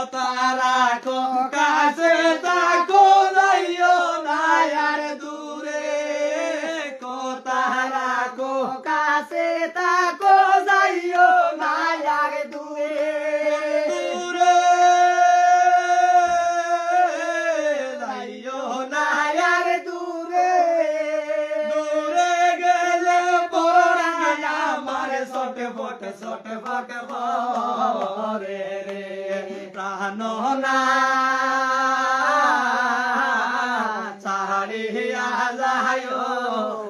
কথা রাখো কাছে থাকো যাইও না আর দূরে কথা রাখো কাছে থাকো যাইও না আর দূরে দূরে যাইও না আর দূরে দূরে গেলে পড়ে আমার ছটফট করে রে প্রাণ না ছাড়িয়া যাইও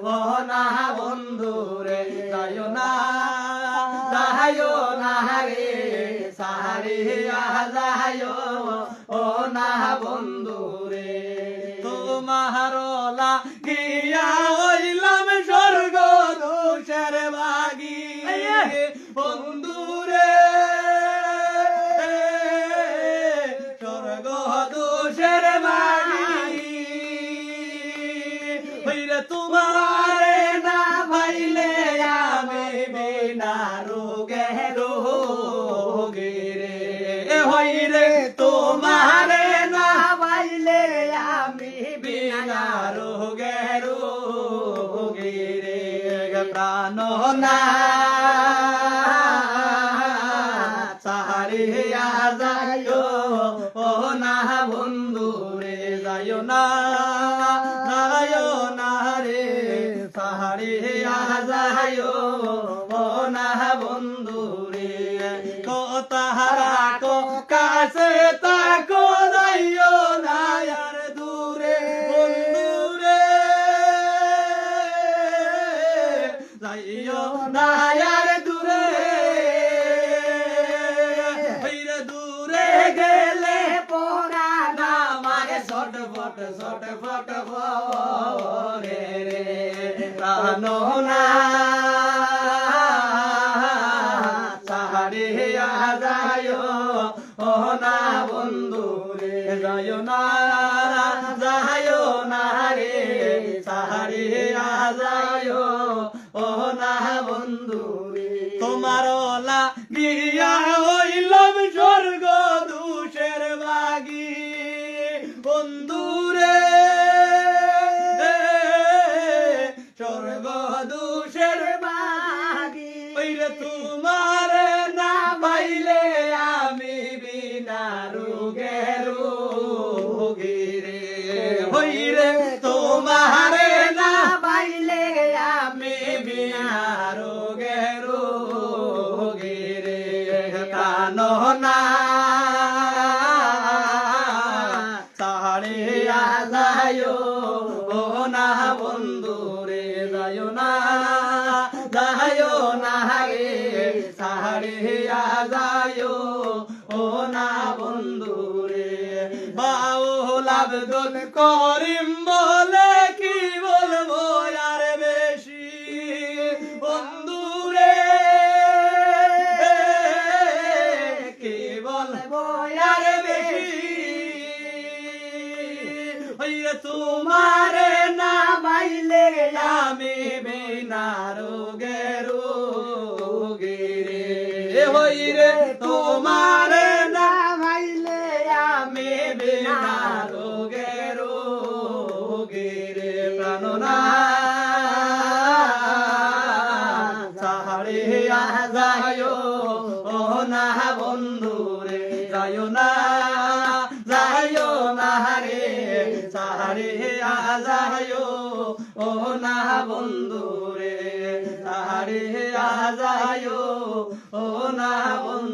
ও না বন্ধু রে যাইও না রে ছাড়িয়া যাইও ও না বন্ধু রে তোমার লাগিয়া হইলাম স্বর্গ দোষের ভাগী বন্ধু রে স্বর্গ দোষের ভাগী হইরে তোমারে না ভাইলে আমি বিনা রোগে রে হইরে তোমারে না পাইলে আমি বিনা রোগে রে প্রাণ না ছাড়িয়া যাইও ও না বন্ধু রে যাইও না রে ছাড়িয়া যাইও ও না বন্ধু রে কথা রাখো কাছে থাকো যাইও না আর দূরে বন্ধু রে যাইও না আর দূরে দূরে গেলে পোড়া না মারে ছটফট রে প্রাণ না ছাড়িয়া যাইও ও না বন্ধু রে যাইও না রে ছাড়িয়া যাইও ও না বন্ধু রে তোমার লাগিয়া হইলাম স্বর্গ দোষের ভাগী বন্ধু রে স্বর্গ দোষের বাগি ওইরে তোমারে না পাইলে আমি বিনা রোগে রে হইরে তোমারে না পাইলে আমি বিনা রোগে রে প্রাণ না ছাড়িয়া যাইও ও না বন্ধু রে যাইও না রে ছাড়িয়া যাইও ও না বন্ধু রে বাউল আব্দুল করিম বলে কি বলবো আর বেশি বন্ধু রে কি বলবো আর বেশি হইরে তোমারে না পাইলে আমি বিনা রোগে রে হইরে তোমারে না পাইলে আমি বিনা রোগে রে প্রাণ না ছাড়িয়া যাইও ও না বন্ধু রে যাইও না রে ছাড়িয়া যাইও ও না বন্ধু রে ছাড়িয়া যাইও ও না বন্ধু